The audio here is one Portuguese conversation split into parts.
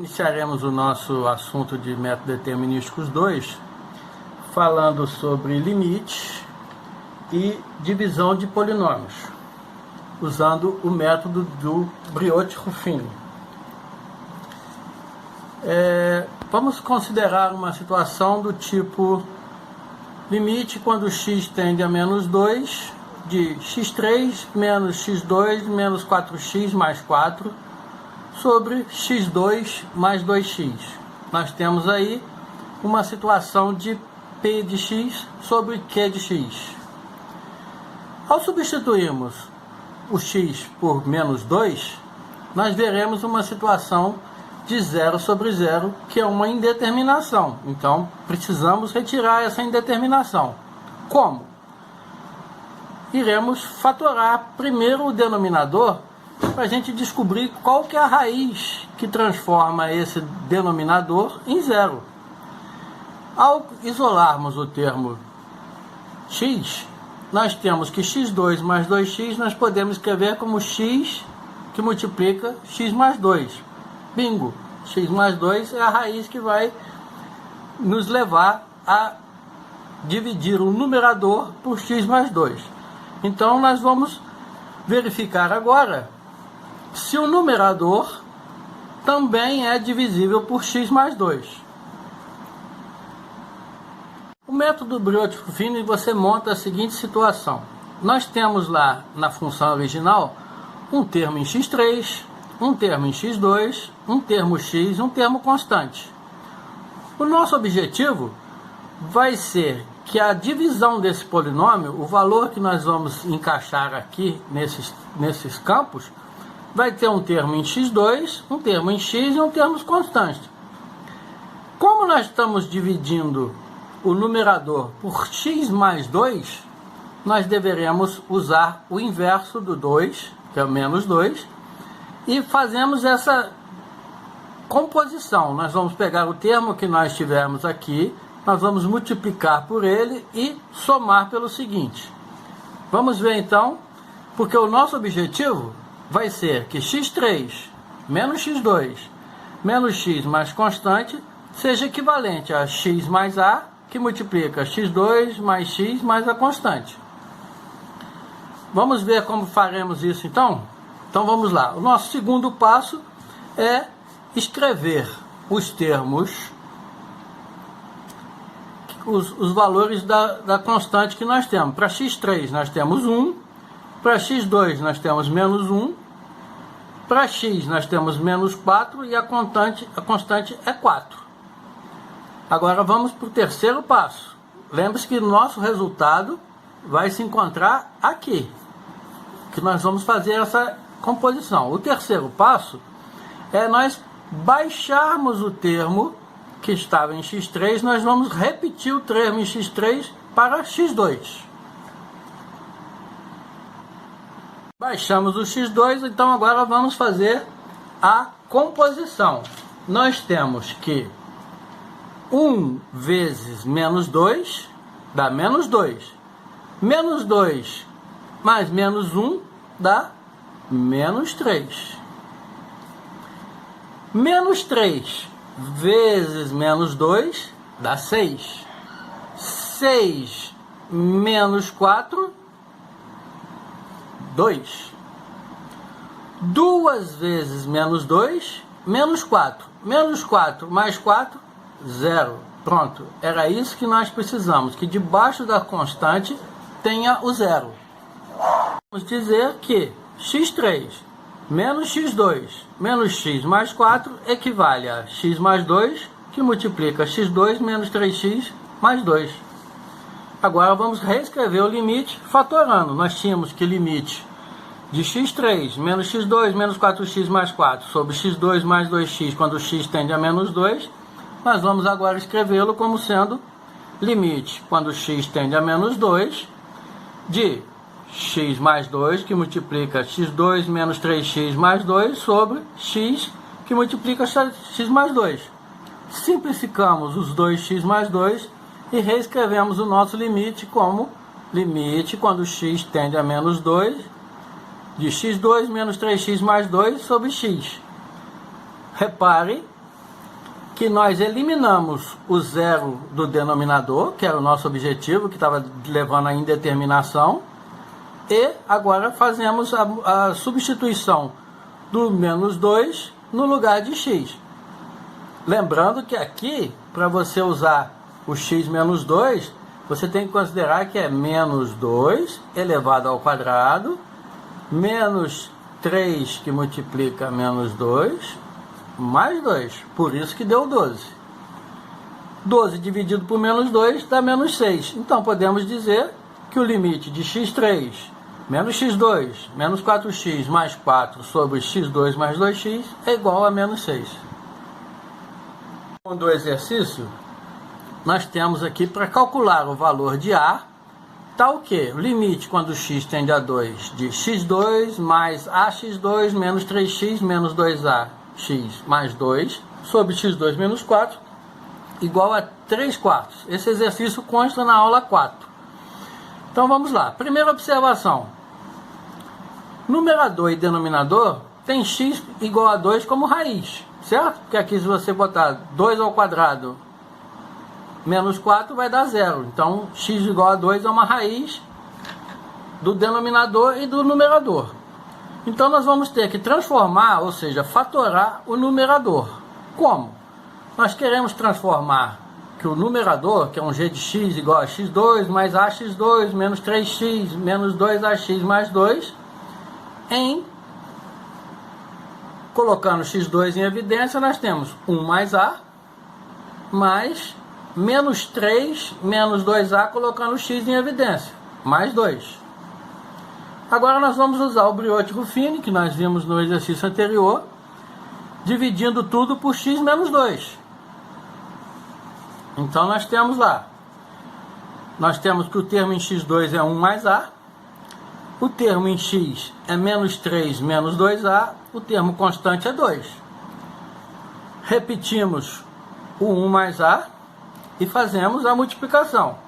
Iniciaremos o nosso assunto de métodos determinísticos 2, falando sobre limite e divisão de polinômios, usando o método do Briot-Ruffini. Vamos considerar uma situação do tipo limite quando x tende a menos 2, de x3 menos x2 menos 4x mais 4, sobre x2 mais 2x. Nós temos aí uma situação de P de x sobre Q de x. Ao substituirmos o x por menos 2, nós veremos uma situação de 0 sobre 0, que é uma indeterminação. Então, precisamos retirar essa indeterminação. Como? Iremos fatorar primeiro o denominador para a gente descobrir qual que é a raiz que transforma esse denominador em zero. Ao isolarmos o termo x, nós temos que x2 mais 2x nós podemos escrever como x que multiplica x mais 2. Bingo! X mais 2 é a raiz que vai nos levar a dividir o numerador por x mais 2. Então, nós vamos verificar agora se o numerador também é divisível por x mais 2. O método Briot-Ruffini, você monta a seguinte situação. Nós temos lá na função original um termo em x3, um termo em x2, um termo x, um termo constante. O nosso objetivo vai ser que a divisão desse polinômio, o valor que nós vamos encaixar aqui nesses campos, vai ter um termo em x2, um termo em x e um termo constante. Como nós estamos dividindo o numerador por x mais 2, nós deveremos usar o inverso do 2, que é o menos 2, e fazemos essa composição. Nós vamos pegar o termo que nós tivermos aqui, nós vamos multiplicar por ele e somar pelo seguinte. Vamos ver então, porque o nosso objetivo vai ser que x3 menos x2 menos x mais constante seja equivalente a x mais a, que multiplica x2 mais x mais a constante. Vamos ver como faremos isso então? Então vamos lá. O nosso segundo passo é escrever os termos, os valores da constante que nós temos. Para x3 nós temos 1, para x2 nós temos menos 1, para x nós temos menos 4 e a constante é 4. Agora vamos para o terceiro passo. Lembre-se que o nosso resultado vai se encontrar aqui, que nós vamos fazer essa composição. O terceiro passo é nós baixarmos o termo que estava em x3, nós vamos repetir o termo em x3 para x2. Baixamos o x2, então agora vamos fazer a composição. Nós temos que 1 vezes menos 2 dá menos 2. Menos 2 mais menos 1 dá menos 3. Menos 3 vezes menos 2 dá 6. 6 menos 4, 2. 2 vezes menos 2, menos 4. Menos 4 mais 4, 0. Pronto. Era isso que nós precisamos, que debaixo da constante tenha o 0. Vamos dizer que x3 menos x2 menos x mais 4 equivale a x mais 2, que multiplica x2 menos 3x mais 2. Agora vamos reescrever o limite fatorando. Nós tínhamos que limite de x3 menos x2 menos 4x mais 4 sobre x2 mais 2x quando x tende a menos 2, nós vamos agora escrevê-lo como sendo limite quando x tende a menos 2 de x mais 2, que multiplica x2 menos 3x mais 2, sobre x, que multiplica x mais 2. Simplificamos os 2x mais 2 e reescrevemos o nosso limite como limite quando x tende a menos 2, de x2 menos 3x mais 2 sobre x. Repare que nós eliminamos o zero do denominador, que era o nosso objetivo, que estava levando à indeterminação, e agora fazemos a substituição do menos 2 no lugar de x. Lembrando que aqui, para você usar o x menos 2, você tem que considerar que é menos 2 elevado ao quadrado, menos 3 que multiplica menos 2, mais 2. Por isso que deu 12. 12 dividido por menos 2 dá menos 6. Então podemos dizer que o limite de x3 menos x2 menos 4x mais 4 sobre x2 mais 2x é igual a menos 6. Do exercício, nós temos aqui para calcular o valor de A, tal que o limite quando x tende a 2 de x2 mais ax2 menos 3x menos 2ax mais 2 sobre x2 menos 4 igual a 3/4. Esse exercício consta na aula 4. Então vamos lá. Primeira observação. Numerador e denominador tem x igual a 2 como raiz, certo? Porque aqui se você botar 2 ao quadrado menos 4 vai dar 0. Então x igual a 2 é uma raiz do denominador e do numerador. Então nós vamos ter que transformar, ou seja, fatorar o numerador. Como? Nós queremos transformar que o numerador, que é um g de x igual a x2 mais ax2 menos 3x menos 2ax mais 2, em, colocando x2 em evidência, nós temos 1 mais a, mais menos 3 menos 2a, colocando x em evidência, mais 2. Agora nós vamos usar o Briot-Ruffini, que nós vimos no exercício anterior, dividindo tudo por x menos 2. Então nós temos lá, nós temos que o termo em x2 é 1 mais a, o termo em x é menos 3 menos 2a, o termo constante é 2. Repetimos o 1 mais a e fazemos a multiplicação.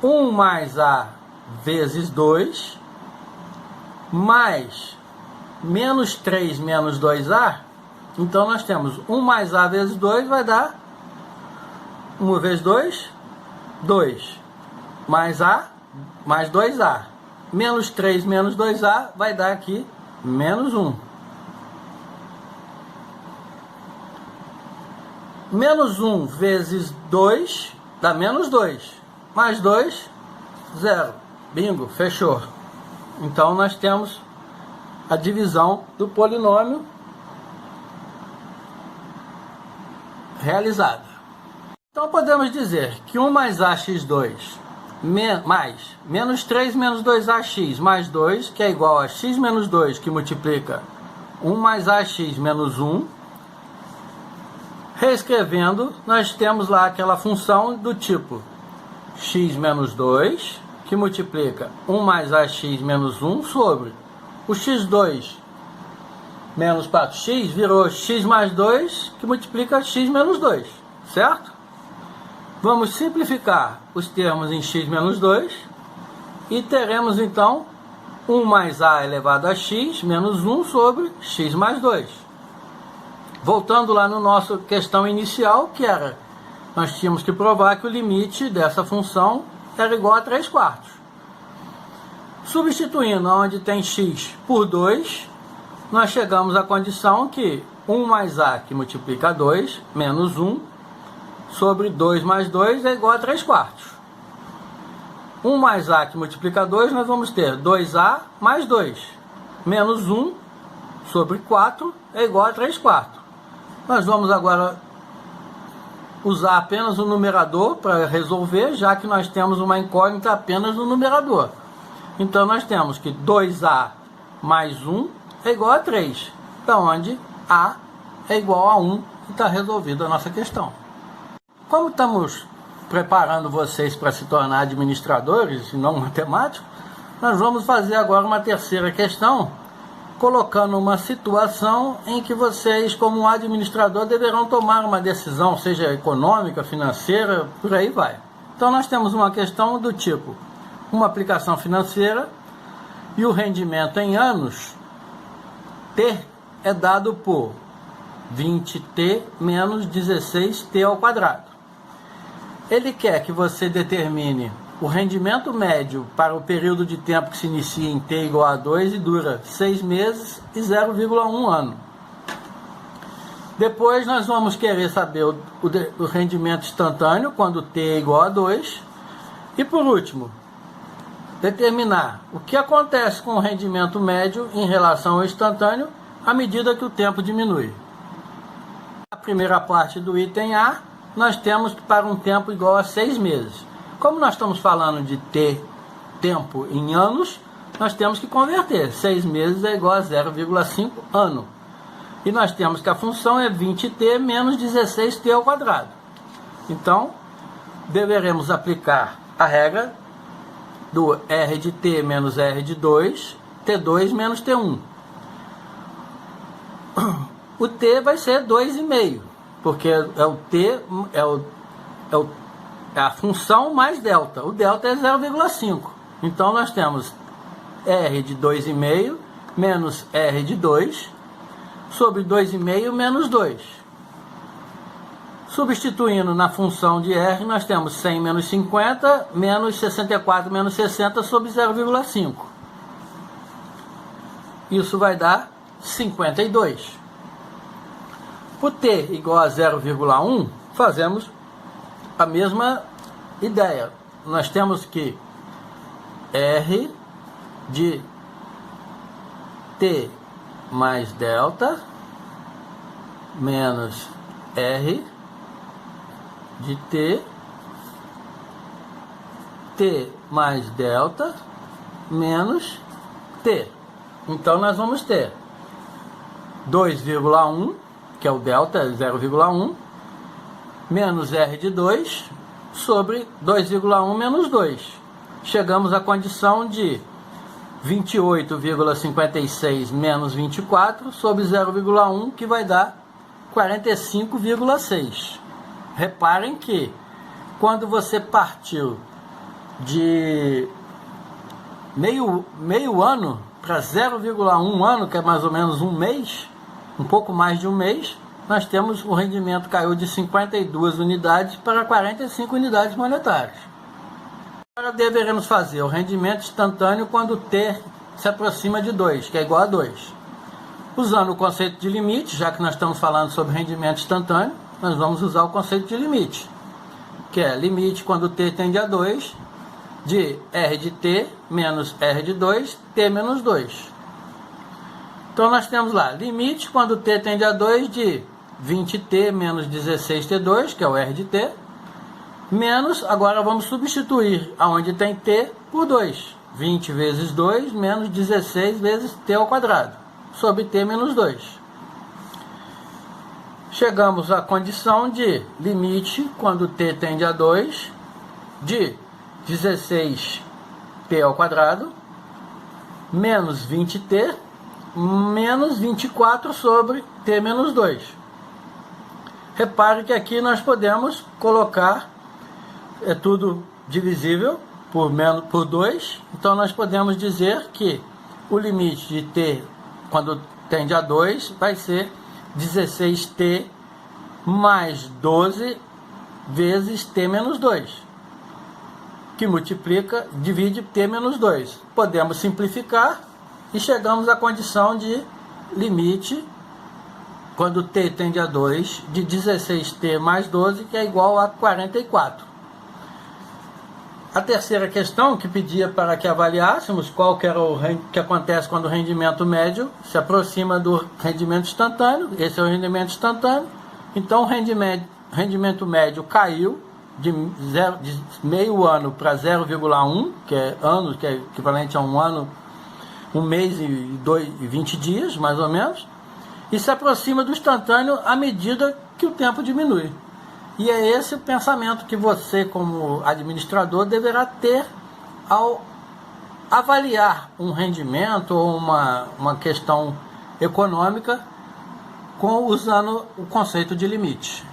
1 mais a vezes 2, mais menos 3 menos 2a, então nós temos 1 mais a vezes 2 vai dar 1 vezes 2, 2, mais a, mais 2a. Menos 3 menos 2a vai dar aqui menos 1. Menos 1 vezes 2 dá menos 2. Mais 2, 0. Bingo, fechou. Então nós temos a divisão do polinômio realizada. Então podemos dizer que 1 mais ax2 mais menos 3 menos 2ax mais 2, que é igual a x menos 2, que multiplica 1 mais ax menos 1. Reescrevendo, nós temos lá aquela função do tipo x menos 2, que multiplica 1 mais ax menos 1 sobre o x2 menos 4x, virou x mais 2, que multiplica x menos 2, certo? Vamos simplificar os termos em x menos 2 e teremos então 1 mais a elevado a x menos 1 sobre x mais 2. Voltando lá no nosso questão inicial, que era, nós tínhamos que provar que o limite dessa função era igual a 3/4. Substituindo onde tem x por 2, nós chegamos à condição que 1 mais a, que multiplica 2, menos 1, sobre 2 mais 2 é igual a 3/4. 1 mais a que multiplica 2, nós vamos ter 2a mais 2. Menos 1 sobre 4 é igual a 3/4. Nós vamos agora usar apenas o numerador para resolver, já que nós temos uma incógnita apenas no numerador. Então nós temos que 2a mais 1 é igual a 3. Da onde a é igual a 1 e está resolvida a nossa questão. Como estamos preparando vocês para se tornar administradores e não matemáticos, nós vamos fazer agora uma terceira questão, colocando uma situação em que vocês, como administrador, deverão tomar uma decisão, seja econômica, financeira, por aí vai. Então nós temos uma questão do tipo, uma aplicação financeira e o rendimento em anos T é dado por 20t menos 16t ao quadrado. Ele quer que você determine o rendimento médio para o período de tempo que se inicia em t igual a 2 e dura 6 meses e 0,1 ano. Depois nós vamos querer saber o rendimento instantâneo quando t é igual a 2. E por último, determinar o que acontece com o rendimento médio em relação ao instantâneo à medida que o tempo diminui. Na primeira parte do item A, nós temos que para um tempo igual a 6 meses. Como nós estamos falando de tempo em anos, nós temos que converter. 6 meses é igual a 0,5 ano. E nós temos que a função é 20t menos 16t ao quadrado. Então, deveremos aplicar a regra do R de t menos R de 2, T2 menos T1. O t vai ser 2,5, porque é o t, é a função mais delta. O delta é 0,5. Então nós temos R de 2,5 menos R de 2 sobre 2,5 menos 2. Substituindo na função de R, nós temos 100 menos 50 menos 64 menos 60 sobre 0,5. Isso vai dar 52. O t igual a 0,1, fazemos a mesma ideia. Nós temos que R de t mais delta menos R de t mais delta menos t. Então nós vamos ter 2,1, que é o delta, é 0,1, menos R de 2 sobre 2,1 menos 2. Chegamos à condição de 28,56 menos 24 sobre 0,1, que vai dar 45,6. Reparem que quando você partiu de meio ano para 0,1 ano, que é mais ou menos um mês, um pouco mais de um mês, nós temos o rendimento caiu de 52 unidades para 45 unidades monetárias. Agora deveremos fazer o rendimento instantâneo quando t se aproxima de 2, que é igual a 2. Usando o conceito de limite, já que nós estamos falando sobre rendimento instantâneo, nós vamos usar o conceito de limite, que é limite quando t tende a 2, de R de t menos R de 2, t menos 2. Então nós temos lá, limite quando t tende a 2 de 20t menos 16t2, que é o R de t, menos, agora vamos substituir aonde tem t por 2. 20 vezes 2 menos 16 vezes t ao quadrado, sobre t menos 2. Chegamos à condição de limite, quando t tende a 2, de 16t ao quadrado, menos 20t, menos 24 sobre t menos 2. Repare que aqui nós podemos colocar, é tudo divisível por 2, então nós podemos dizer que o limite de t, quando tende a 2, vai ser 16t mais 12 vezes t menos 2, que multiplica, divide t menos 2. Podemos simplificar e chegamos à condição de limite, quando t tende a 2, de 16t mais 12, que é igual a 44. A terceira questão, que pedia para que avaliássemos qual que era o que acontece quando o rendimento médio se aproxima do rendimento instantâneo. Esse é o rendimento instantâneo. Então o rendimento médio caiu de meio ano para 0,1, que é anos, que é equivalente a um ano, um mês e 20 dias, mais ou menos, e se aproxima do instantâneo à medida que o tempo diminui. E é esse o pensamento que você, como administrador, deverá ter ao avaliar um rendimento ou uma questão econômica usando o conceito de limite.